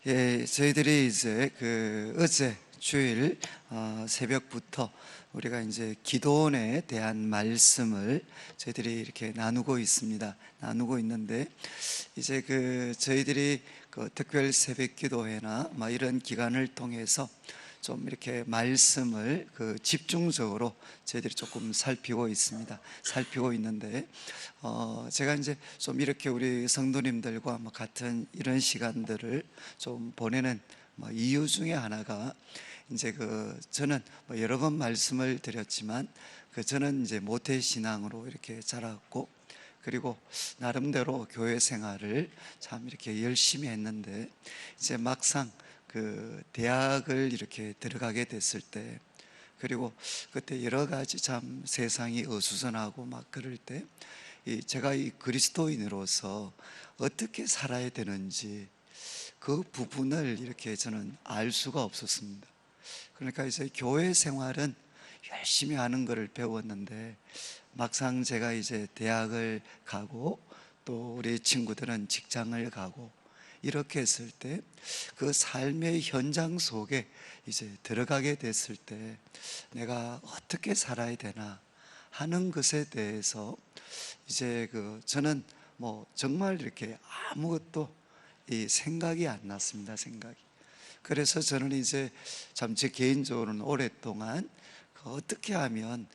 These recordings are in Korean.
예, 저희들이 이제 어제 주일 새벽부터 우리가 이제 기도원에 대한 말씀을 저희들이 이렇게 나누고 있습니다. 나누고 있는데 이제 저희들이 특별 새벽 기도회나 이런 기간을 통해서 좀 이렇게 말씀을 집중적으로 저희들이 조금 살피고 있습니다. 살피고 있는데 제가 이제 좀 이렇게 우리 성도님들과 같은 이런 시간들을 좀 보내는 이유 중에 하나가 이제 저는 여러 번 말씀을 드렸지만 저는 이제 모태 신앙으로 이렇게 자랐고, 그리고 나름대로 교회 생활을 참 이렇게 열심히 했는데 이제 막상 대학을 이렇게 들어가게 됐을 때, 그리고 그때 여러 가지 참 세상이 어수선하고 그럴 때 제가 이 그리스도인으로서 어떻게 살아야 되는지 그 부분을 이렇게 저는 알 수가 없었습니다. 그러니까 이제 교회 생활은 열심히 하는 것을 배웠는데 막상 제가 이제 대학을 가고 또 우리 친구들은 직장을 가고 이렇게 했을 때 그 삶의 현장 속에 이제 들어가게 됐을 때 내가 어떻게 살아야 되나 하는 것에 대해서 이제 저는 정말 이렇게 아무것도 생각이 안 났습니다. 생각이. 그래서 저는 이제 참 제 개인적으로는 오랫동안 어떻게 하면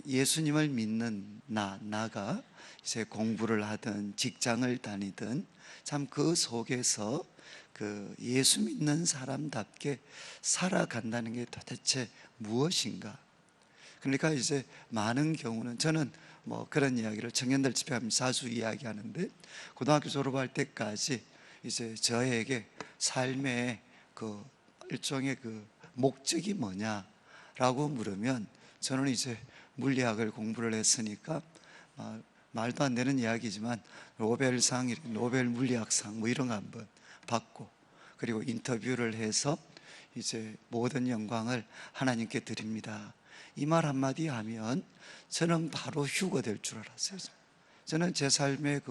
예수님을 믿는 나가 이제 공부를 하든 직장을 다니든 참 속에서 예수 믿는 사람답게 살아간다는 게 도대체 무엇인가? 그러니까 이제 많은 경우는 저는 그런 이야기를 청년들 집회하면 자주 이야기하는데, 고등학교 졸업할 때까지 이제 저에게 삶의 일종의 목적이 뭐냐라고 물으면 저는 이제 물리학을 공부를 했으니까 말도 안 되는 이야기지만 노벨 물리학상 이런 거 한번 받고, 그리고 인터뷰를 해서 이제 모든 영광을 하나님께 드립니다, 이 말 한마디 하면 저는 바로 휴거 될 줄 알았어요. 저는 제 삶의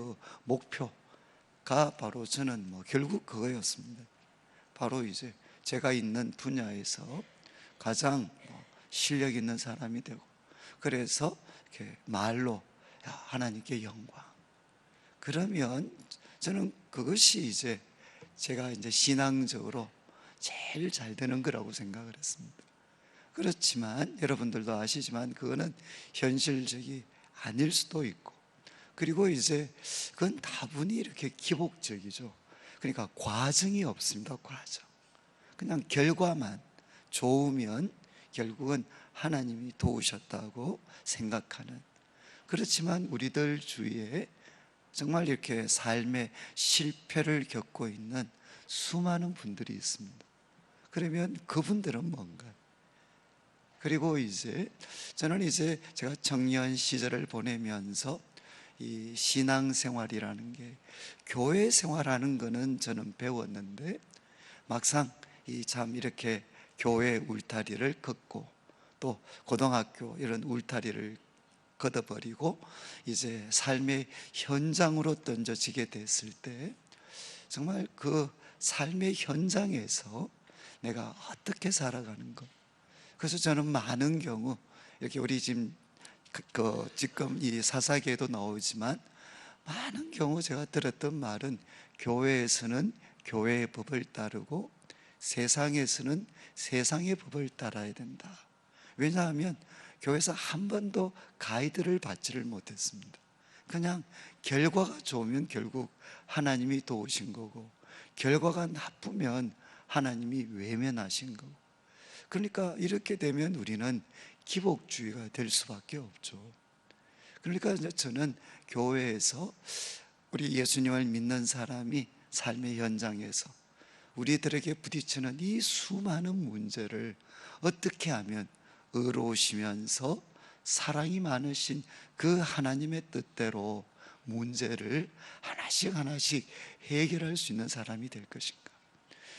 목표가 바로 저는 결국 그거였습니다. 바로 이제 제가 있는 분야에서 가장 실력 있는 사람이 되고, 그래서 이렇게 말로 하나님께 영광. 그러면 저는 그것이 이제 제가 이제 신앙적으로 제일 잘 되는 거라고 생각을 했습니다. 그렇지만 여러분들도 아시지만 그거는 현실적이 아닐 수도 있고, 그리고 이제 그건 다분히 이렇게 기복적이죠. 그러니까 과정이 없습니다. 과정. 그냥 결과만 좋으면 결국은 하나님이 도우셨다고 생각하는. 그렇지만 우리들 주위에 정말 이렇게 삶의 실패를 겪고 있는 수많은 분들이 있습니다. 그러면 그분들은 뭔가? 그리고 이제 저는 이제 제가 청년 시절을 보내면서 이 신앙생활이라는 게, 교회 생활하는 거는 저는 배웠는데 막상 참 이렇게 교회 울타리를 걷고 또 고등학교 이런 울타리를 걷어버리고 이제 삶의 현장으로 던져지게 됐을 때 정말 삶의 현장에서 내가 어떻게 살아가는 것. 그래서 저는 많은 경우 이렇게 우리 지금 이 사사기에도 나오지만 많은 경우 제가 들었던 말은, 교회에서는 교회의 법을 따르고 세상에서는 세상의 법을 따라야 된다. 왜냐하면 교회에서 한 번도 가이드를 받지를 못했습니다. 그냥 결과가 좋으면 결국 하나님이 도우신 거고, 결과가 나쁘면 하나님이 외면하신 거고. 그러니까 이렇게 되면 우리는 기복주의가 될 수밖에 없죠. 그러니까 저는 교회에서 우리 예수님을 믿는 사람이 삶의 현장에서 우리들에게 부딪히는 이 수많은 문제를 어떻게 하면 의로우시면서 사랑이 많으신 그 하나님의 뜻대로 문제를 하나씩 하나씩 해결할 수 있는 사람이 될 것인가.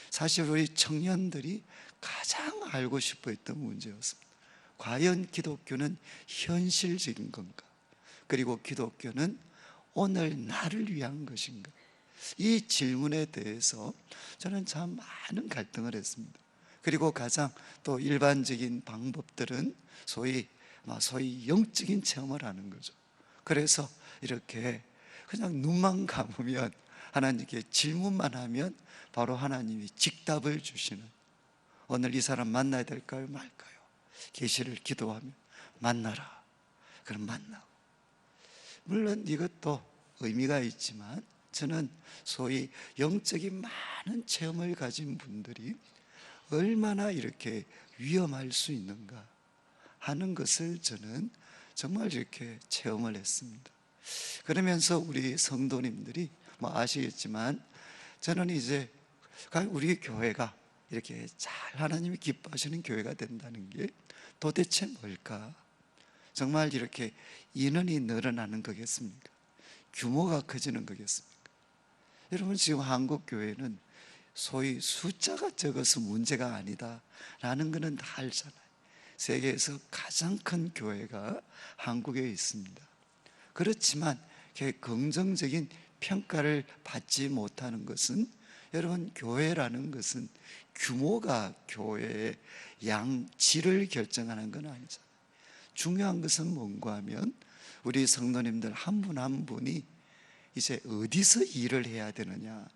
사실 우리 청년들이 가장 알고 싶어 했던 문제였습니다. 과연 기독교는 현실적인 건가? 그리고 기독교는 오늘 나를 위한 것인가? 이 질문에 대해서 저는 참 많은 갈등을 했습니다. 그리고 가장 또 일반적인 방법들은 소위 영적인 체험을 하는 거죠. 그래서 이렇게 그냥 눈만 감으면, 하나님께 질문만 하면 바로 하나님이 직답을 주시는, 오늘 이 사람 만나야 될까요 말까요? 계시를 기도하면 만나라, 그럼 만나고. 물론 이것도 의미가 있지만 저는 소위 영적인 많은 체험을 가진 분들이 얼마나 이렇게 위험할 수 있는가 하는 것을 저는 정말 이렇게 체험을 했습니다. 그러면서 우리 성도님들이 아시겠지만, 저는 이제 우리 교회가 이렇게 잘 하나님이 기뻐하시는 교회가 된다는 게 도대체 뭘까? 정말 이렇게 인원이 늘어나는 거겠습니까? 규모가 커지는 거겠습니까? 여러분, 지금 한국 교회는 소위 숫자가 적어서 문제가 아니다라는 것은 다 알잖아요. 세계에서 가장 큰 교회가 한국에 있습니다. 그렇지만 긍정적인 평가를 받지 못하는 것은, 여러분, 교회라는 것은 규모가 교회의 질을 결정하는 건 아니잖아요. 중요한 것은 뭔가 하면 우리 성도님들 한 분 한 분이 이제 어디서 일을 해야 되느냐.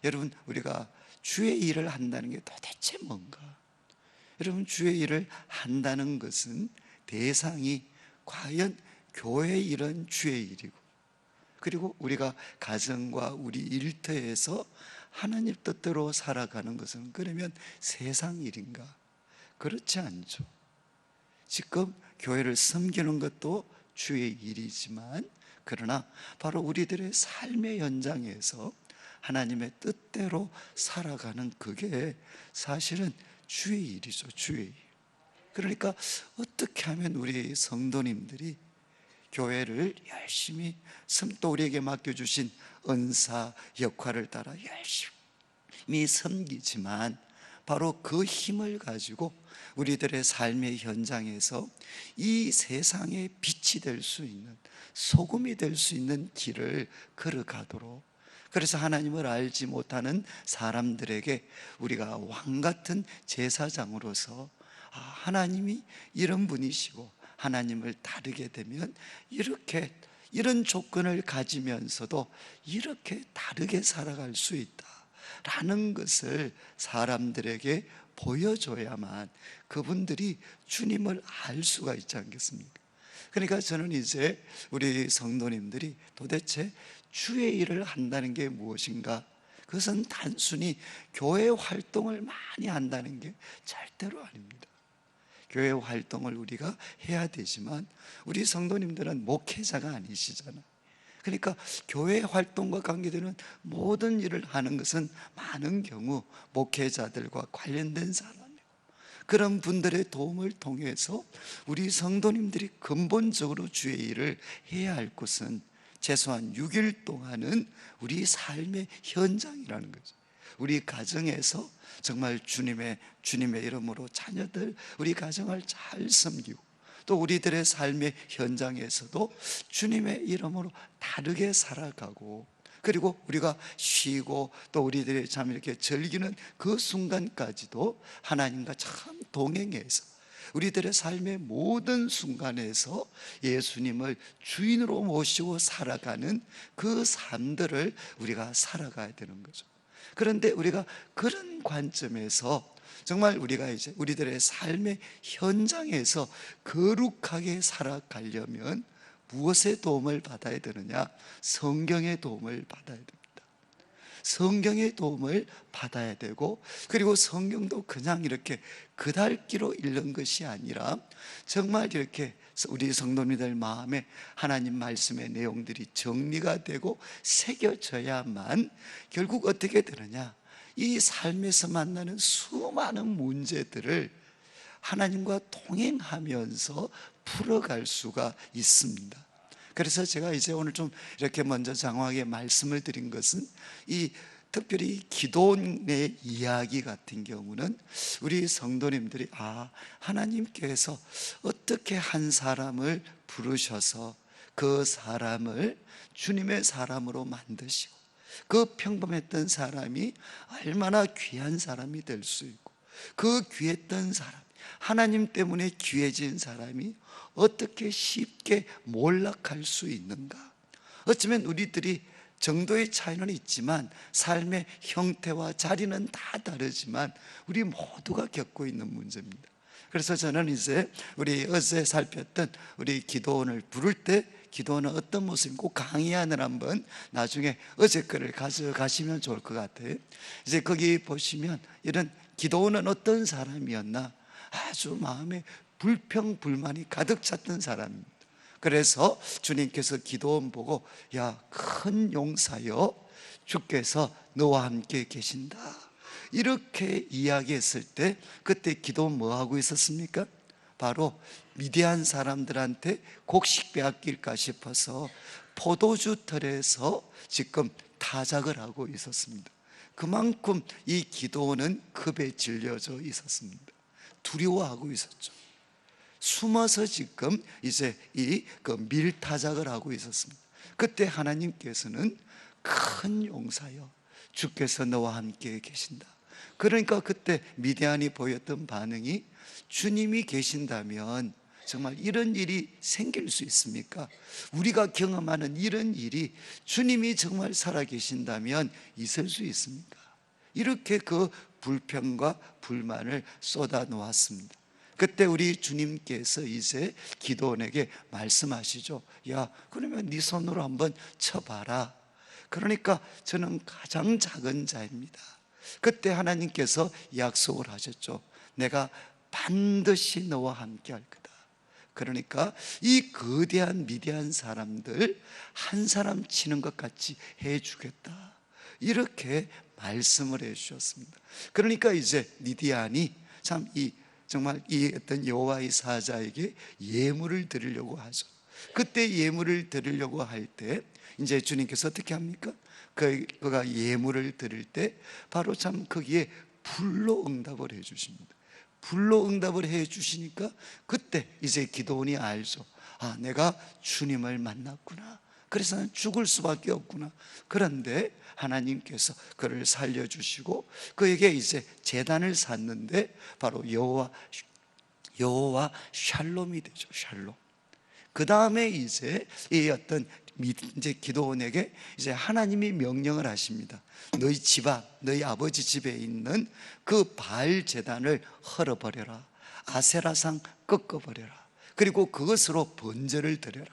여러분, 우리가 주의 일을 한다는 게 도대체 뭔가? 여러분, 주의 일을 한다는 것은 대상이 과연 교회의 일은 주의 일이고, 그리고 우리가 가정과 우리 일터에서 하나님 뜻대로 살아가는 것은 그러면 세상 일인가? 그렇지 않죠. 지금 교회를 섬기는 것도 주의 일이지만, 그러나 바로 우리들의 삶의 현장에서 하나님의 뜻대로 살아가는 그게 사실은 주의 일이죠. 주의 일. 그러니까 어떻게 하면 우리 성도님들이 교회를 열심히, 또 우리에게 맡겨주신 은사 역할을 따라 열심히 섬기지만, 바로 그 힘을 가지고 우리들의 삶의 현장에서 이 세상의 빛이 될 수 있는, 소금이 될 수 있는 길을 걸어가도록, 그래서 하나님을 알지 못하는 사람들에게 우리가 왕같은 제사장으로서 하나님이 이런 분이시고 하나님을 다르게 되면 이런 조건을 가지면서도 이렇게 다르게 살아갈 수 있다라는 것을 사람들에게 보여줘야만 그분들이 주님을 알 수가 있지 않겠습니까? 그러니까 저는 이제 우리 성도님들이 도대체 주의 일을 한다는 게 무엇인가? 그것은 단순히 교회 활동을 많이 한다는 게 절대로 아닙니다. 교회 활동을 우리가 해야 되지만 우리 성도님들은 목회자가 아니시잖아요. 그러니까 교회 활동과 관계되는 모든 일을 하는 것은 많은 경우 목회자들과 관련된 사람이고, 그런 분들의 도움을 통해서 우리 성도님들이 근본적으로 주의 일을 해야 할 곳은 최소한 6일 동안은 우리 삶의 현장이라는 거죠. 우리 가정에서 정말 주님의 이름으로 자녀들, 우리 가정을 잘 섬기고, 또 우리들의 삶의 현장에서도 주님의 이름으로 다르게 살아가고, 그리고 우리가 쉬고 또 우리들이 참 이렇게 즐기는 그 순간까지도 하나님과 참 동행해서 우리들의 삶의 모든 순간에서 예수님을 주인으로 모시고 살아가는 그 삶들을 우리가 살아가야 되는 거죠. 그런데 우리가 그런 관점에서 정말 우리가 이제 우리들의 삶의 현장에서 거룩하게 살아가려면 무엇의 도움을 받아야 되느냐? 성경의 도움을 받아야 됩니다. 성경의 도움을 받아야 되고, 그리고 성경도 그냥 이렇게 그달기로 읽는 것이 아니라 정말 이렇게 우리 성도님들 마음에 하나님 말씀의 내용들이 정리가 되고 새겨져야만 결국 어떻게 되느냐? 이 삶에서 만나는 수많은 문제들을 하나님과 동행하면서 풀어갈 수가 있습니다. 그래서 제가 이제 오늘 좀 이렇게 먼저 장황하게 말씀을 드린 것은, 이 특별히 기도원의 이야기 같은 경우는 우리 성도님들이 하나님께서 어떻게 한 사람을 부르셔서 그 사람을 주님의 사람으로 만드시고, 그 평범했던 사람이 얼마나 귀한 사람이 될 수 있고, 그 귀했던 사람, 하나님 때문에 귀해진 사람이 어떻게 쉽게 몰락할 수 있는가? 어쩌면 우리들이 정도의 차이는 있지만 삶의 형태와 자리는 다 다르지만 우리 모두가 겪고 있는 문제입니다. 그래서 저는 이제 우리 어제 살폈던 우리 기도원을 부를 때 기도원은 어떤 모습이고, 강의안을 한번 나중에 어제 거를 가져가시면 좋을 것 같아요. 이제 거기 보시면 이런 기도원은 어떤 사람이었나, 아주 마음에 불평불만이 가득 찼던 사람입니다. 그래서 주님께서 기도원 보고, 야, 큰 용사여, 주께서 너와 함께 계신다, 이렇게 이야기했을 때 그때 기도원 뭐 하고 있었습니까? 바로 미디안 사람들한테 곡식 빼앗길까 싶어서 포도주 털에서 지금 타작을 하고 있었습니다. 그만큼 이 기도원은 급에 질려져 있었습니다. 두려워하고 있었죠. 숨어서 지금 이제 그 밀타작을 하고 있었습니다. 그때 하나님께서는 큰 용사여, 주께서 너와 함께 계신다. 그러니까 그때 미디안이 보였던 반응이, 주님이 계신다면 정말 이런 일이 생길 수 있습니까? 우리가 경험하는 이런 일이 주님이 정말 살아계신다면 있을 수 있습니까? 이렇게 그 불평과 불만을 쏟아 놓았습니다. 그때 우리 주님께서 이제 기도원에게 말씀하시죠. 야, 그러면 네 손으로 한번 쳐봐라. 그러니까 저는 가장 작은 자입니다. 그때 하나님께서 약속을 하셨죠. 내가 반드시 너와 함께 할 거다. 그러니까 이 거대한 미디안 사람들 한 사람 치는 것 같이 해주겠다, 이렇게 말씀을 해주셨습니다. 그러니까 이제 미디안이 정말 이 어떤 여호와의 사자에게 예물을 드리려고 하죠. 그때 예물을 드리려고 할 때 이제 주님께서 어떻게 합니까? 그가 예물을 드릴 때 바로 참 거기에 불로 응답을 해 주십니다. 불로 응답을 해 주시니까 그때 이제 기도원이 알죠. 아, 내가 주님을 만났구나. 그래서 난 죽을 수밖에 없구나. 그런데 하나님께서 그를 살려주시고 그에게 이제 제단을 샀는데 바로 여호와 샬롬이 되죠. 샬롬. 그 다음에 이제 이 어떤 이제 기도원에게 이제 하나님이 명령을 하십니다. 너희 집 앞, 너희 아버지 집에 있는 그 바알 제단을 헐어버려라. 아세라상 꺾어버려라. 그리고 그것으로 번제를 드려라.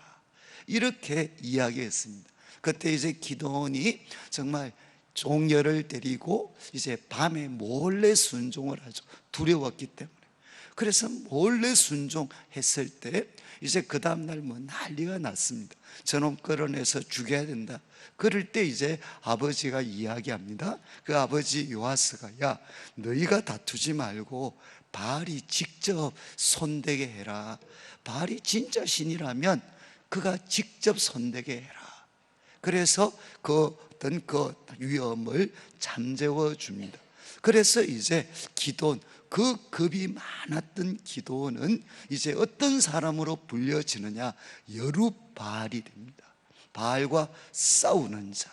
이렇게 이야기했습니다. 그때 이제 기도원이 정말 종려를 데리고 이제 밤에 몰래 순종을 하죠. 두려웠기 때문에. 그래서 몰래 순종했을 때 이제 그 다음날 뭐 난리가 났습니다. 저놈 끌어내서 죽여야 된다. 그럴 때 이제 아버지가 이야기합니다. 그 아버지 요아스가, 야, 너희가 다투지 말고 바알이 직접 손대게 해라. 바알이 진짜 신이라면 그가 직접 손대게 해라. 그래서 그 어떤 그 위험을 잠재워 줍니다. 그래서 이제 기도원, 그 겁이 많았던 기도원은 이제 어떤 사람으로 불려지느냐, 여룻바알이 됩니다. 바알과 싸우는 자,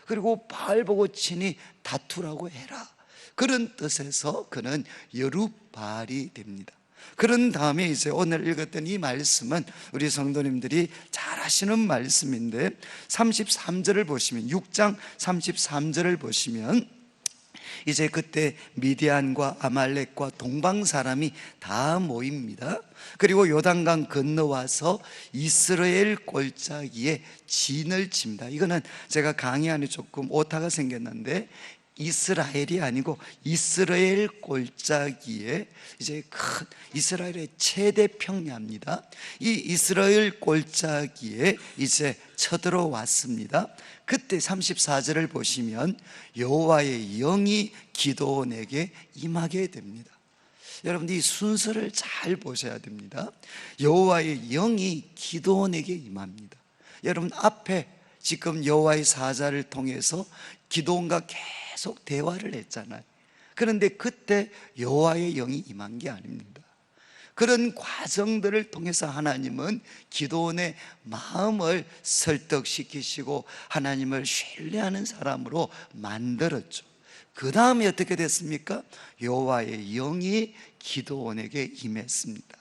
그리고 바알 보고 친히 다투라고 해라, 그런 뜻에서 그는 여룻바알이 됩니다. 그런 다음에 이제 오늘 읽었던 이 말씀은 우리 성도님들이 잘 아시는 말씀인데 33절을 보시면, 6장 33절을 보시면 이제 그때 미디안과 아말렉과 동방 사람이 다 모입니다. 그리고 요단강 건너와서 이스라엘 골짜기에 진을 칩니다. 이거는 제가 강의 안에 조금 오타가 생겼는데 이스라엘이 아니고 이스라엘 골짜기에 이제 큰 이스라엘의 최대 평야입니다. 이 이스라엘 골짜기에 이제 쳐들어왔습니다. 그때 34절을 보시면 여호와의 영이 기도원에게 임하게 됩니다. 여러분, 이 순서를 잘 보셔야 됩니다. 여호와의 영이 기도원에게 임합니다. 여러분, 앞에 지금 여호와의 사자를 통해서 기도원과 계속 대화를 했잖아요. 그런데 그때 여호와의 영이 임한 게 아닙니다. 그런 과정들을 통해서 하나님은 기도원의 마음을 설득시키시고 하나님을 신뢰하는 사람으로 만들었죠. 그 다음에 어떻게 됐습니까? 여호와의 영이 기도원에게 임했습니다.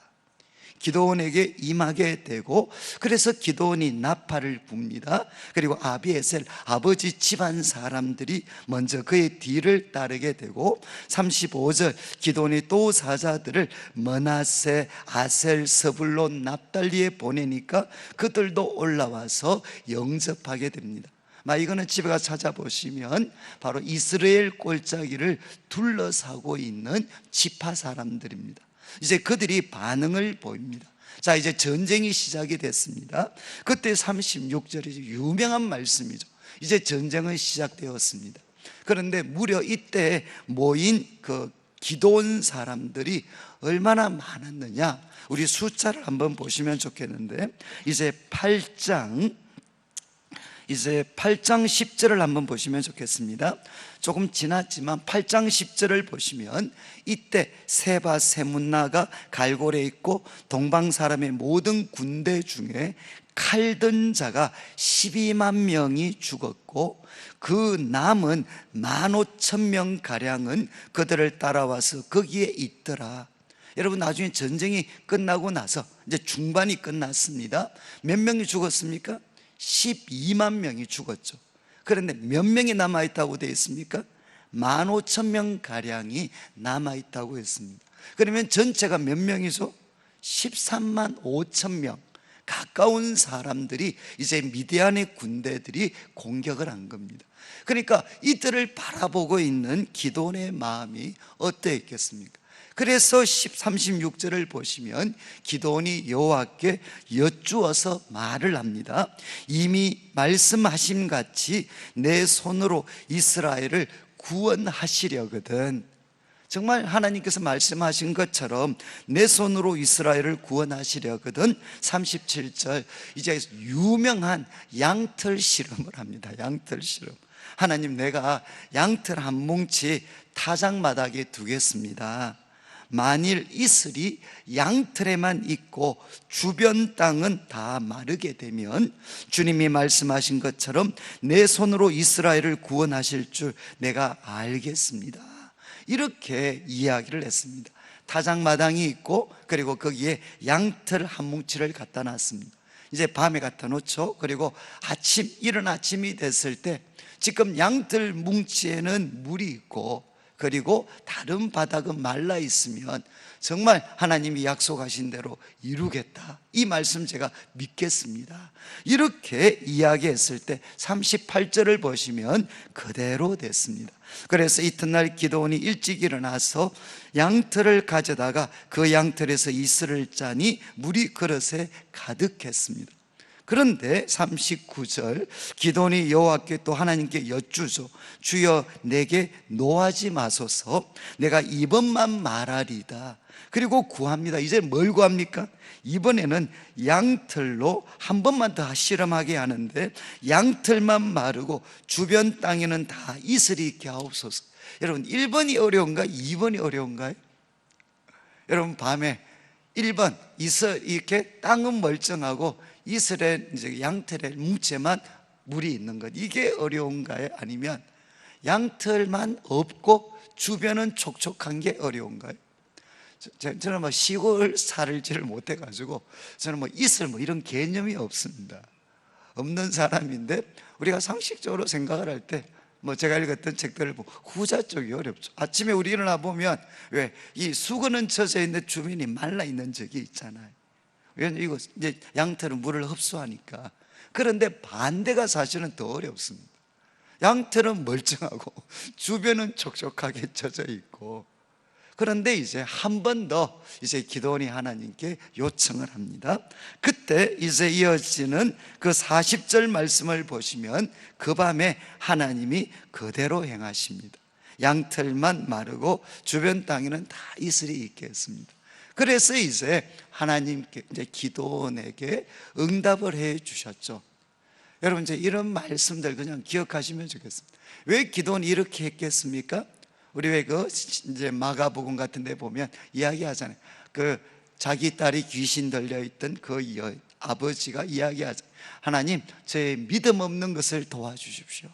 기도원에게 임하게 되고, 그래서 기도원이 나팔을 붑니다. 그리고 아비에셀 아버지 집안 사람들이 먼저 그의 뒤를 따르게 되고, 35절 기도원이 또 사자들을 므낫세, 아셀, 스불론, 납달리에 보내니까 그들도 올라와서 영접하게 됩니다. 이거는 집에 가서 찾아보시면 바로 이스라엘 골짜기를 둘러싸고 있는 지파 사람들입니다. 이제 그들이 반응을 보입니다. 자, 이제 전쟁이 시작이 됐습니다. 그때 36절이 유명한 말씀이죠. 이제 전쟁은 시작되었습니다. 그런데 무려 이때 모인 그 기도원 사람들이 얼마나 많았느냐, 우리 숫자를 한번 보시면 좋겠는데, 이제 8장 10절을 한번 보시면 좋겠습니다. 조금 지났지만 8장 10절을 보시면, 이때 세바 세문나가 갈골에 있고 동방 사람의 모든 군대 중에 칼든 자가 12만 명이 죽었고 그 남은 15,000명 가량은 그들을 따라와서 거기에 있더라. 여러분, 나중에 전쟁이 끝나고 나서 이제 중반이 끝났습니다. 몇 명이 죽었습니까? 12만 명이 죽었죠. 그런데 몇 명이 남아있다고 되어 있습니까? 15,000명 가량이 남아있다고 했습니다. 그러면 전체가 몇 명이죠? 13만 5천 명 가까운 사람들이 이제 미디안의 군대들이 공격을 한 겁니다. 그러니까 이들을 바라보고 있는 기도원의 마음이 어떠했겠습니까? 그래서 36절을 보시면 기도원이 여호와께 여쭈어서 말을 합니다. 이미 말씀하신 같이 내 손으로 이스라엘을 구원하시려거든. 정말 하나님께서 말씀하신 것처럼 내 손으로 이스라엘을 구원하시려거든. 37절, 이제 유명한 양털 실험을 합니다. 양털 실험. 하나님, 내가 양털 한 뭉치 타작마당에 두겠습니다. 만일 이슬이 양털에만 있고 주변 땅은 다 마르게 되면 주님이 말씀하신 것처럼 내 손으로 이스라엘을 구원하실 줄 내가 알겠습니다. 이렇게 이야기를 했습니다. 타작마당이 있고 그리고 거기에 양털 한 뭉치를 갖다 놨습니다. 이제 밤에 갖다 놓죠. 그리고 이른 아침이 됐을 때 지금 양털 뭉치에는 물이 있고 그리고 다른 바닥은 말라 있으면 정말 하나님이 약속하신 대로 이루겠다, 이 말씀 제가 믿겠습니다. 이렇게 이야기했을 때 38절을 보시면 그대로 됐습니다. 그래서 이튿날 기도원이 일찍 일어나서 양털을 가져다가 그 양털에서 이슬을 짜니 물이 그릇에 가득했습니다. 그런데 39절 기도원이 여호와께 또 하나님께 여쭈죠. 주여, 내게 노하지 마소서. 내가 이번만 말하리다. 그리고 구합니다. 이제 뭘 구합니까? 이번에는 양털로 한 번만 더 실험하게 하는데 양털만 마르고 주변 땅에는 다 이슬이 있게 하옵소서. 여러분, 1번이 어려운가요? 2번이 어려운가요? 여러분, 밤에 1번 이슬, 이렇게 땅은 멀쩡하고 이슬에 이제 양털의 뭉치에만 물이 있는 것, 이게 어려운가요? 아니면 양털만 없고 주변은 촉촉한 게 어려운가요? 저는 시골 살지를 못해가지고 저는 이슬 이런 개념이 없습니다. 없는 사람인데 우리가 상식적으로 생각을 할 때 제가 읽었던 책들을 보면 후자 쪽이 어렵죠. 아침에 우리 일어나 보면 왜 이 수건은 젖어 있는데 주변이 말라 있는 적이 있잖아요. 왜냐하면 이거 이제 양털은 물을 흡수하니까. 그런데 반대가 사실은 더 어렵습니다. 양털은 멀쩡하고 주변은 촉촉하게 젖어 있고. 그런데 이제 한 번 더 이제 기도원이 하나님께 요청을 합니다. 그때 이제 이어지는 그 40절 말씀을 보시면 그 밤에 하나님이 그대로 행하십니다. 양털만 마르고 주변 땅에는 다 이슬이 있게 했습니다. 그래서 이제 하나님께 이제 기도원에게 응답을 해 주셨죠. 여러분, 이제 이런 말씀들 그냥 기억하시면 좋겠습니다. 왜 기도원이 이렇게 했겠습니까? 우리 왜 이제 마가복음 같은 데 보면 이야기하잖아요. 그 자기 딸이 귀신 들려있던 그 아버지가 이야기하자, 하나님, 제 믿음 없는 것을 도와주십시오.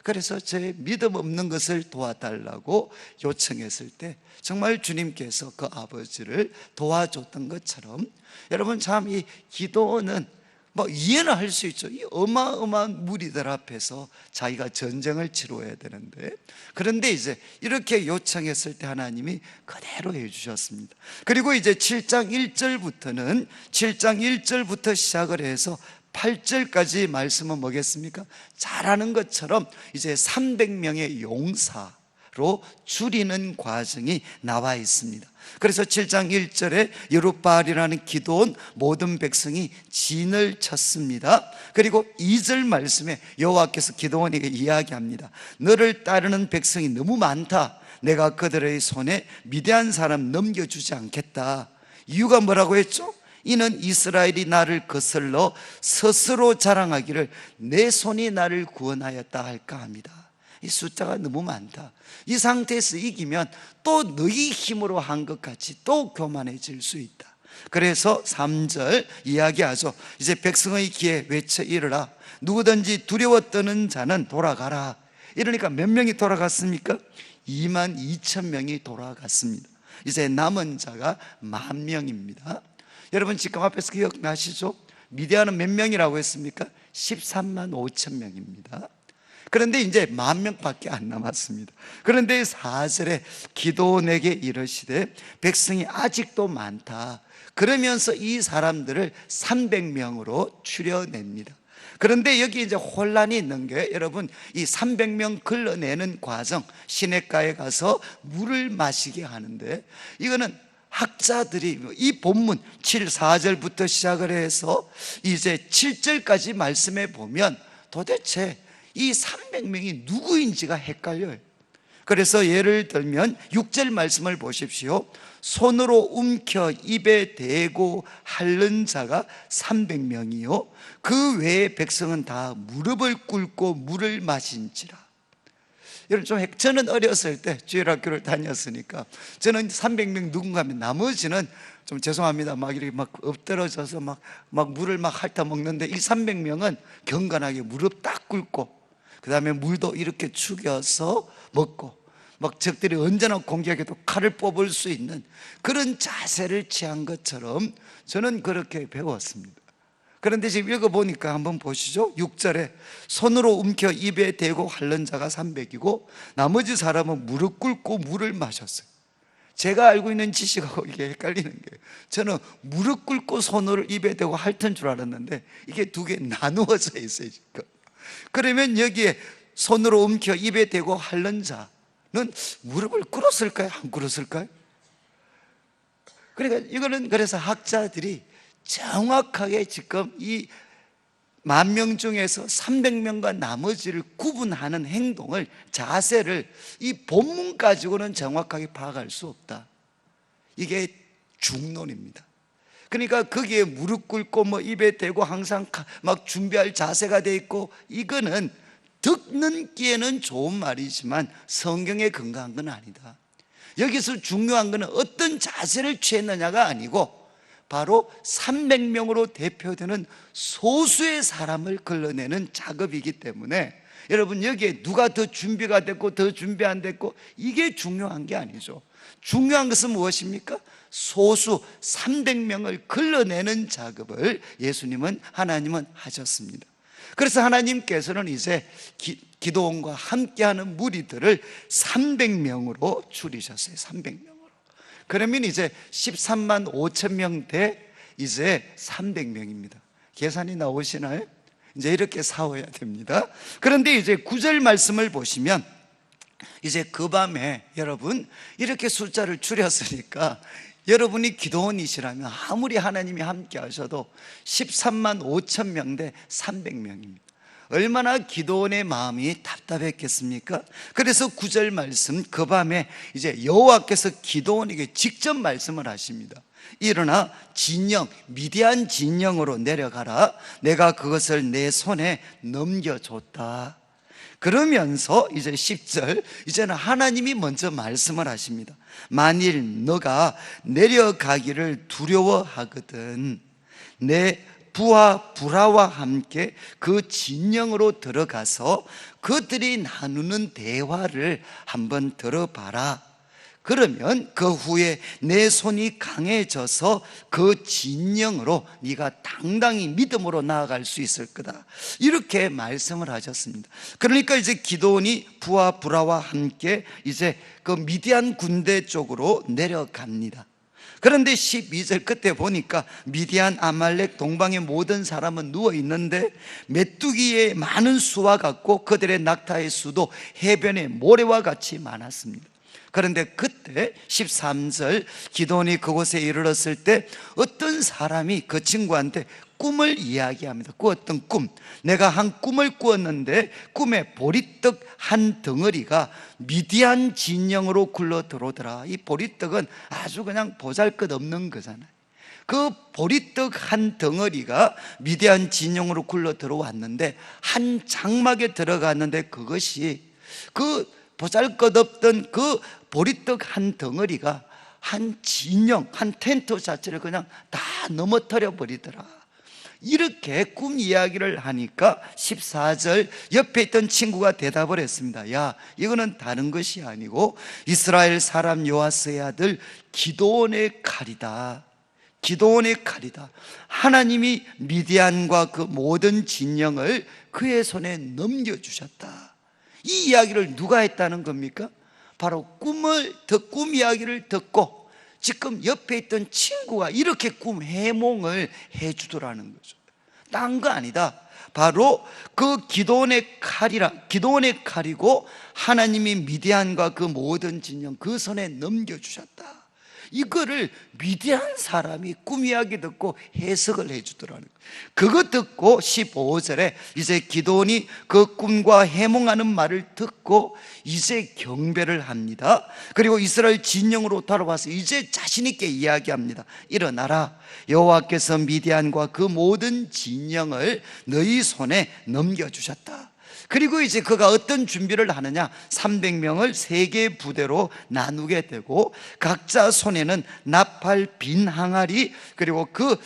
그래서 제 믿음 없는 것을 도와달라고 요청했을 때 정말 주님께서 그 아버지를 도와줬던 것처럼, 여러분 참 이 기도는 이해는 할 수 있죠. 이 어마어마한 무리들 앞에서 자기가 전쟁을 치러야 되는데, 그런데 이제 이렇게 요청했을 때 하나님이 그대로 해주셨습니다. 그리고 이제 7장 1절부터 시작을 해서 8절까지 말씀은 뭐겠습니까? 잘하는 것처럼 이제 300명의 용사로 줄이는 과정이 나와 있습니다. 그래서 7장 1절에 여룻바알이라는 기도원 모든 백성이 진을 쳤습니다. 그리고 2절 말씀에 여호와께서 기도원에게 이야기합니다. 너를 따르는 백성이 너무 많다. 내가 그들의 손에 미디안 사람 넘겨주지 않겠다. 이유가 뭐라고 했죠? 이는 이스라엘이 나를 거슬러 스스로 자랑하기를 내 손이 나를 구원하였다 할까 합니다. 이 숫자가 너무 많다. 이 상태에서 이기면 또 너희 힘으로 한 것 같이 또 교만해질 수 있다. 그래서 3절 이야기하죠. 이제 백성의 귀에 외쳐 이르라. 누구든지 두려워 떠는 자는 돌아가라. 이러니까 몇 명이 돌아갔습니까? 22,000명이 돌아갔습니다. 이제 남은 자가 10,000명입니다. 여러분 지금 앞에서 기억나시죠? 미디안은 몇 명이라고 했습니까? 13만 5천 명입니다. 그런데 이제 10,000명밖에 안 남았습니다. 그런데 4절에 기도원에게 이르시되 백성이 아직도 많다. 그러면서 이 사람들을 300명으로 추려냅니다. 그런데 여기 이제 혼란이 있는 게, 여러분 이 300명 걸러내는 과정, 시냇가에 가서 물을 마시게 하는데, 이거는 학자들이 이 본문 4절부터 시작을 해서 이제 7절까지 말씀해 보면 도대체 이 300명이 누구인지가 헷갈려요. 그래서 예를 들면 6절 말씀을 보십시오. 손으로 움켜 입에 대고 핥는 자가 300명이요 그 외의 백성은 다 무릎을 꿇고 물을 마신지라. 여러분 저는 어렸을 때 주일학교를 다녔으니까 저는 300명 누군가 하면 나머지는 좀 죄송합니다 막 이렇게 막 엎드러져서 막 물을 막 핥아 먹는데, 이 300명은 경건하게 무릎 딱 꿇고 그 다음에 물도 이렇게 죽여서 먹고, 막 적들이 언제나 공격해도 칼을 뽑을 수 있는 그런 자세를 취한 것처럼 저는 그렇게 배웠습니다. 그런데 지금 읽어보니까 한번 보시죠. 6절에 손으로 움켜 입에 대고 핥는 자가 300이고 나머지 사람은 무릎 꿇고 물을 마셨어요. 제가 알고 있는 지식하고 이게 헷갈리는 거예요. 저는 무릎 꿇고 손을 입에 대고 핥은 줄 알았는데 이게 두 개 나누어져 있어요 지금. 그러면 여기에 손으로 움켜 입에 대고 핥는 자는 무릎을 꿇었을까요? 안 꿇었을까요? 그러니까 이거는 그래서 학자들이 정확하게 지금 이 10,000명 중에서 300명과 나머지를 구분하는 행동을, 자세를 이 본문 가지고는 정확하게 파악할 수 없다. 이게 중론입니다. 그러니까 거기에 무릎 꿇고 입에 대고 항상 막 준비할 자세가 돼 있고, 이거는 듣는기에는 좋은 말이지만 성경에 근거한 건 아니다. 여기서 중요한 것은 어떤 자세를 취했느냐가 아니고 바로 300명으로 대표되는 소수의 사람을 걸러내는 작업이기 때문에, 여러분 여기에 누가 더 준비가 됐고 더 준비 안 됐고 이게 중요한 게 아니죠. 중요한 것은 무엇입니까? 소수 300명을 걸러내는 작업을 하나님은 하셨습니다. 그래서 하나님께서는 이제 기도원과 함께하는 무리들을 300명으로 줄이셨어요. 300명으로. 그러면 이제 13만 5천 명 대 이제 300명입니다. 계산이 나오시나요? 이제 이렇게 싸워야 됩니다. 그런데 이제 9절 말씀을 보시면, 이제 그 밤에 여러분 이렇게 숫자를 줄였으니까 여러분이 기도원이시라면 아무리 하나님이 함께 하셔도 13만 5천 명 대 300명입니다. 얼마나 기도원의 마음이 답답했겠습니까? 그래서 9절 말씀, 그 밤에 이제 여호와께서 기도원에게 직접 말씀을 하십니다. 일어나 진영, 미디안 진영으로 내려가라. 내가 그것을 내 손에 넘겨줬다. 그러면서 이제 10절, 이제는 하나님이 먼저 말씀을 하십니다. 만일 너가 내려가기를 두려워하거든 내 부하 불화와 함께 그 진영으로 들어가서 그들이 나누는 대화를 한번 들어봐라. 그러면 그 후에 내 손이 강해져서 그 진영으로 네가 당당히 믿음으로 나아갈 수 있을 거다. 이렇게 말씀을 하셨습니다. 그러니까 이제 기드온이 부하 불화와 함께 이제 그 미디안 군대 쪽으로 내려갑니다. 그런데 12절 끝에 보니까 미디안, 아말렉, 동방의 모든 사람은 누워 있는데 메뚜기의 많은 수와 같고 그들의 낙타의 수도 해변의 모래와 같이 많았습니다. 그런데 그때 13절 기드온이 그곳에 이르렀을 때 어떤 사람이 그 친구한테 꿈을 이야기합니다. 꾸었던 꿈, 내가 한 꿈을 꾸었는데 꿈에 보리떡 한 덩어리가 미디안 진영으로 굴러 들어오더라. 이 보리떡은 아주 그냥 보잘것없는 거잖아요. 그 보리떡 한 덩어리가 미디안 진영으로 굴러 들어왔는데 한 장막에 들어갔는데 그것이 그 보잘것없던 그 보리떡 한 덩어리가 한 진영, 한 텐트 자체를 그냥 다 넘어뜨려 버리더라. 이렇게 꿈 이야기를 하니까 14절 옆에 있던 친구가 대답을 했습니다. 야, 이거는 다른 것이 아니고 이스라엘 사람 요아스의 아들 기드온의 칼이다. 기드온의 칼이다. 하나님이 미디안과 그 모든 진영을 그의 손에 넘겨주셨다. 이 이야기를 누가 했다는 겁니까? 바로 꿈 이야기를 듣고 지금 옆에 있던 친구가 이렇게 꿈 해몽을 해주더라는 거죠. 딴 거 아니다. 바로 그 기드온의 칼이고 하나님이 미디안과 그 모든 진영 그 손에 넘겨주셨다. 이거를 미디안 사람이 꿈 이야기 듣고 해석을 해주더라는 거예요. 그거 듣고 15절에 이제 기드온이 그 꿈과 해몽하는 말을 듣고 이제 경배를 합니다. 그리고 이스라엘 진영으로 돌아와서 이제 자신 있게 이야기합니다. 일어나라, 여호와께서 미디안과 그 모든 진영을 너희 손에 넘겨주셨다. 그리고 이제 그가 어떤 준비를 하느냐, 300명을 3개의 부대로 나누게 되고 각자 손에는 나팔 빈 항아리, 그리고 그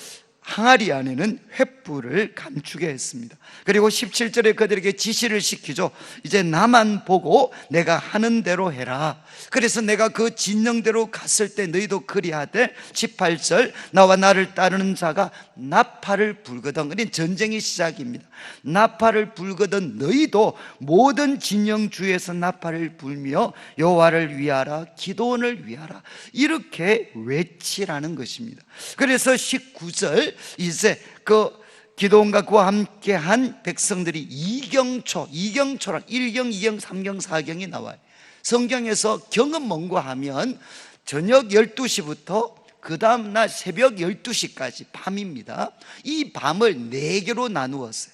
항아리 안에는 횃불을 감추게 했습니다. 그리고 17절에 그들에게 지시를 시키죠. 이제 나만 보고 내가 하는 대로 해라. 그래서 내가 그 진영대로 갔을 때 너희도 그리하되 18절 나와 나를 따르는 자가 나팔을 불거든. 그러니까 전쟁의 시작입니다. 나팔을 불거든 너희도 모든 진영 주에서 나팔을 불며 여호와를 위하라, 기드온을 위하라, 이렇게 외치라는 것입니다. 그래서 19절 이제 그 기드온과 그와 함께한 백성들이 이경초랑 1경, 2경, 3경, 4경이 나와요. 성경에서 경은 뭔가 하면 저녁 12시부터 그 다음날 새벽 12시까지 밤입니다. 이 밤을 4개로 나누었어요.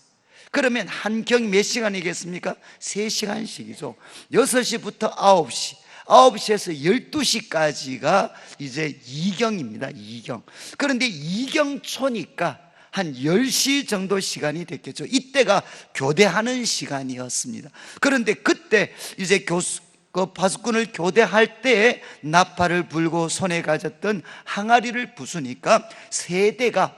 그러면 한 경이 몇 시간이겠습니까? 3시간씩이죠. 6시부터 9시, 9시에서 12시까지가 이제 2경입니다. 2경. 그런데 2경초니까 한 10시 정도 시간이 됐겠죠. 이때가 교대하는 시간이었습니다. 그런데 그때 이제 그 바수꾼을 교대할 때에 나팔을 불고 손에 가졌던 항아리를 부수니까 세대가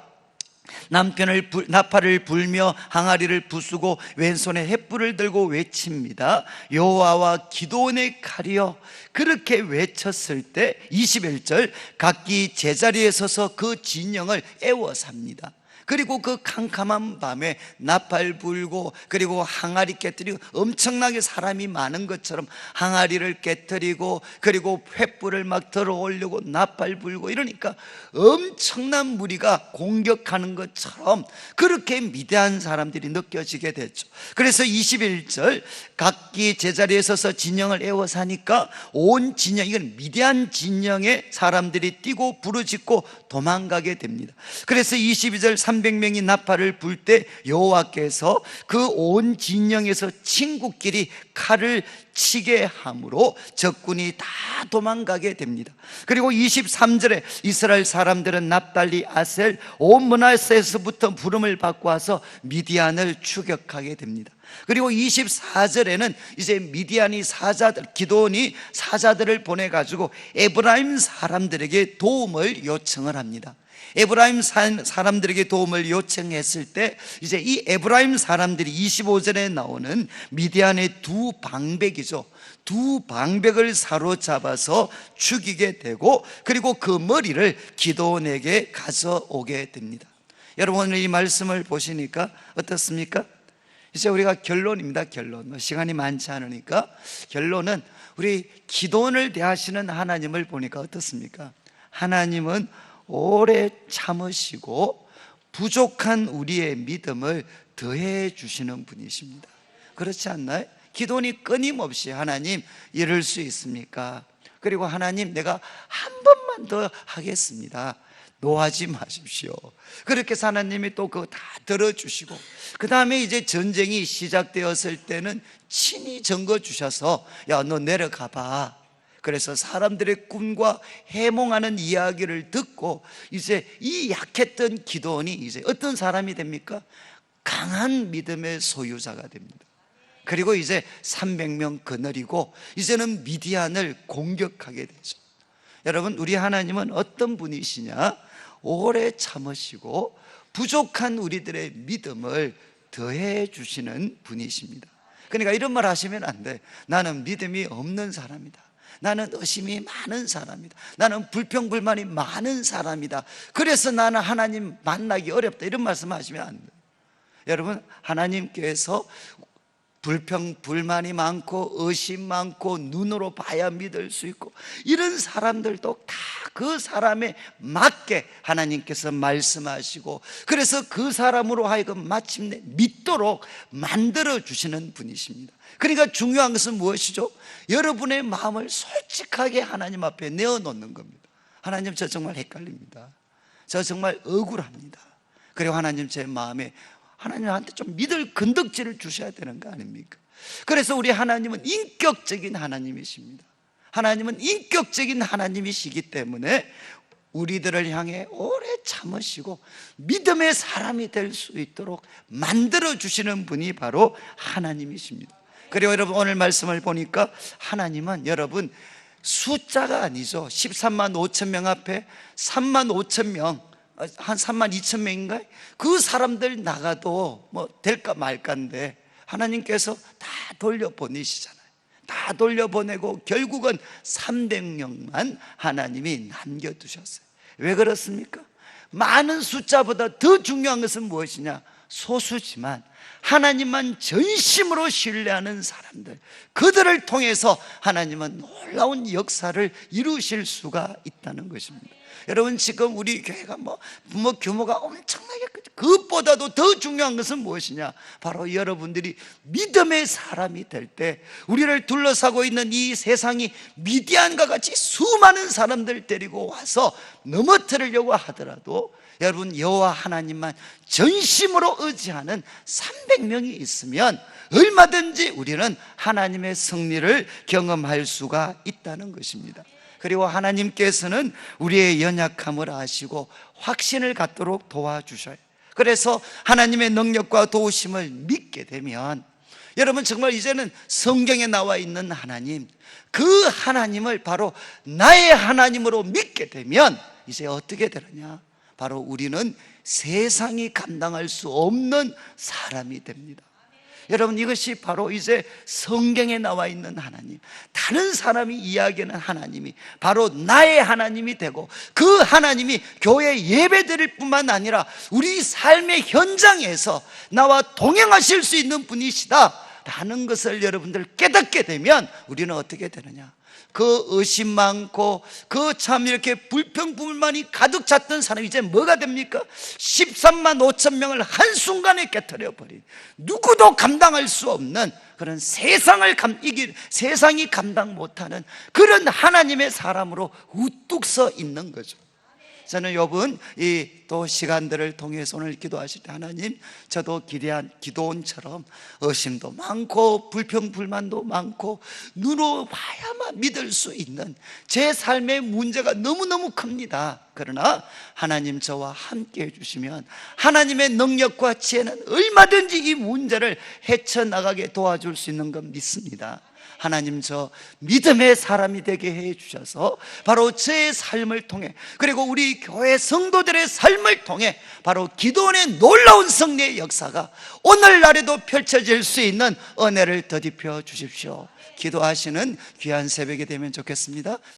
나팔을 불며 항아리를 부수고 왼손에 횃불을 들고 외칩니다. 여호와와 기드온의 칼이여. 그렇게 외쳤을 때 21절 각기 제자리에 서서 그 진영을 애워삽니다. 그리고 그 캄캄한 밤에 나팔 불고 그리고 항아리 깨뜨리고 엄청나게 사람이 많은 것처럼 항아리를 깨뜨리고 그리고 횃불을 막 들어 올리고 나팔 불고 이러니까 엄청난 무리가 공격하는 것처럼 그렇게 미대한 사람들이 느껴지게 됐죠. 그래서 21절 각기 제자리에 서서 진영을 애워사니까 온 진영, 이건 미대한 진영의 사람들이 뛰고 부르짖고 도망가게 됩니다. 그래서 22절 300명이 나팔을 불 때 여호와께서 그 온 진영에서 친구끼리 칼을 치게 함으로 적군이 다 도망가게 됩니다. 그리고 23절에 이스라엘 사람들은 납달리, 아셀, 온 므낫세에서부터 부름을 받고 와서 미디안을 추격하게 됩니다. 그리고 24절에는 이제 미디안이 사자들, 기드온이 사자들을 보내가지고 에브라임 사람들에게 도움을 요청을 합니다. 에브라임 사람들에게 도움을 요청했을 때 이제 이 에브라임 사람들이 25절에 나오는 미디안의 두 방백이죠. 두 방백을 사로잡아서 죽이게 되고, 그리고 그 머리를 기드온에게 가져오게 됩니다. 여러분, 오늘 이 말씀을 보시니까 어떻습니까? 이제 우리가 결론입니다. 결론. 시간이 많지 않으니까 결론은, 우리 기도원을 대하시는 하나님을 보니까 어떻습니까? 하나님은 오래 참으시고 부족한 우리의 믿음을 더해 주시는 분이십니다. 그렇지 않나요? 기도원이 끊임없이 하나님 이럴 수 있습니까? 그리고 하나님 내가 한 번만 더 하겠습니다. 노하지 마십시오. 그렇게 해서 하나님이 또 그거 다 들어주시고, 그 다음에 이제 전쟁이 시작되었을 때는 친히 증거 주셔서 야, 너 내려가 봐. 그래서 사람들의 꿈과 해몽하는 이야기를 듣고 이제 이 약했던 기드온이 이제 어떤 사람이 됩니까? 강한 믿음의 소유자가 됩니다. 그리고 이제 300명 거느리고 이제는 미디안을 공격하게 되죠. 여러분, 우리 하나님은 어떤 분이시냐? 오래 참으시고 부족한 우리들의 믿음을 더해 주시는 분이십니다. 그러니까 이런 말 하시면 안 돼. 나는 믿음이 없는 사람이다. 나는 의심이 많은 사람이다. 나는 불평불만이 많은 사람이다. 그래서 나는 하나님 만나기 어렵다. 이런 말씀 하시면 안 돼. 여러분, 하나님께서 불평불만이 많고 의심 많고 눈으로 봐야 믿을 수 있고 이런 사람들도 다 그 사람에 맞게 하나님께서 말씀하시고, 그래서 그 사람으로 하여금 마침내 믿도록 만들어주시는 분이십니다. 그러니까 중요한 것은 무엇이죠? 여러분의 마음을 솔직하게 하나님 앞에 내어놓는 겁니다. 하나님, 저 정말 헷갈립니다. 저 정말 억울합니다. 그리고 하나님, 제 마음에 하나님한테 좀 믿을 건덕지를 주셔야 되는 거 아닙니까? 그래서 우리 하나님은 인격적인 하나님이십니다. 하나님은 인격적인 하나님이시기 때문에 우리들을 향해 오래 참으시고 믿음의 사람이 될 수 있도록 만들어주시는 분이 바로 하나님이십니다. 그리고 여러분, 오늘 말씀을 보니까 하나님은 여러분 숫자가 아니죠. 13만 5천 명 앞에 3만 5천 명, 한 3만 2천 명인가요? 그 사람들 나가도 뭐 될까 말까인데 하나님께서 다 돌려보내시잖아요. 다 돌려보내고 결국은 300명만 하나님이 남겨두셨어요. 왜 그렇습니까? 많은 숫자보다 더 중요한 것은 무엇이냐? 소수지만 하나님만 전심으로 신뢰하는 사람들, 그들을 통해서 하나님은 놀라운 역사를 이루실 수가 있다는 것입니다. 여러분, 지금 우리 교회가 뭐 규모가 엄청나게 크죠. 그것보다도 더 중요한 것은 무엇이냐? 바로 여러분들이 믿음의 사람이 될 때 우리를 둘러싸고 있는 이 세상이 미디안과 같이 수많은 사람들 데리고 와서 넘어뜨리려고 하더라도 여러분, 여호와 하나님만 전심으로 의지하는 300명이 있으면 얼마든지 우리는 하나님의 승리를 경험할 수가 있다는 것입니다. 그리고 하나님께서는 우리의 연약함을 아시고 확신을 갖도록 도와주셔요. 그래서 하나님의 능력과 도우심을 믿게 되면 여러분, 정말 이제는 성경에 나와 있는 하나님, 그 하나님을 바로 나의 하나님으로 믿게 되면 이제 어떻게 되느냐? 바로 우리는 세상이 감당할 수 없는 사람이 됩니다. 여러분, 이것이 바로 이제 성경에 나와 있는 하나님, 다른 사람이 이야기하는 하나님이 바로 나의 하나님이 되고, 그 하나님이 교회 예배 드릴 뿐만 아니라 우리 삶의 현장에서 나와 동행하실 수 있는 분이시다 라는 것을 여러분들 깨닫게 되면 우리는 어떻게 되느냐? 그 의심 많고 그 참 이렇게 불평불만이 가득 찼던 사람이 이제 뭐가 됩니까? 13만 5천 명을 한순간에 깨트려 버린, 누구도 감당할 수 없는 그런 세상이 감당 못하는 그런 하나님의 사람으로 우뚝 서 있는 거죠. 저는 요번 이 또 시간들을 통해서 오늘 기도하실 때 하나님, 저도 기도원처럼 의심도 많고 불평불만도 많고 눈으로 봐야만 믿을 수 있는 제 삶의 문제가 너무너무 큽니다. 그러나 하나님 저와 함께 해주시면 하나님의 능력과 지혜는 얼마든지 이 문제를 헤쳐나가게 도와줄 수 있는 건 믿습니다. 하나님, 저 믿음의 사람이 되게 해 주셔서 바로 제 삶을 통해, 그리고 우리 교회 성도들의 삶을 통해 바로 기도원의 놀라운 승리의 역사가 오늘날에도 펼쳐질 수 있는 은혜를 더디펴 주십시오. 기도하시는 귀한 새벽이 되면 좋겠습니다.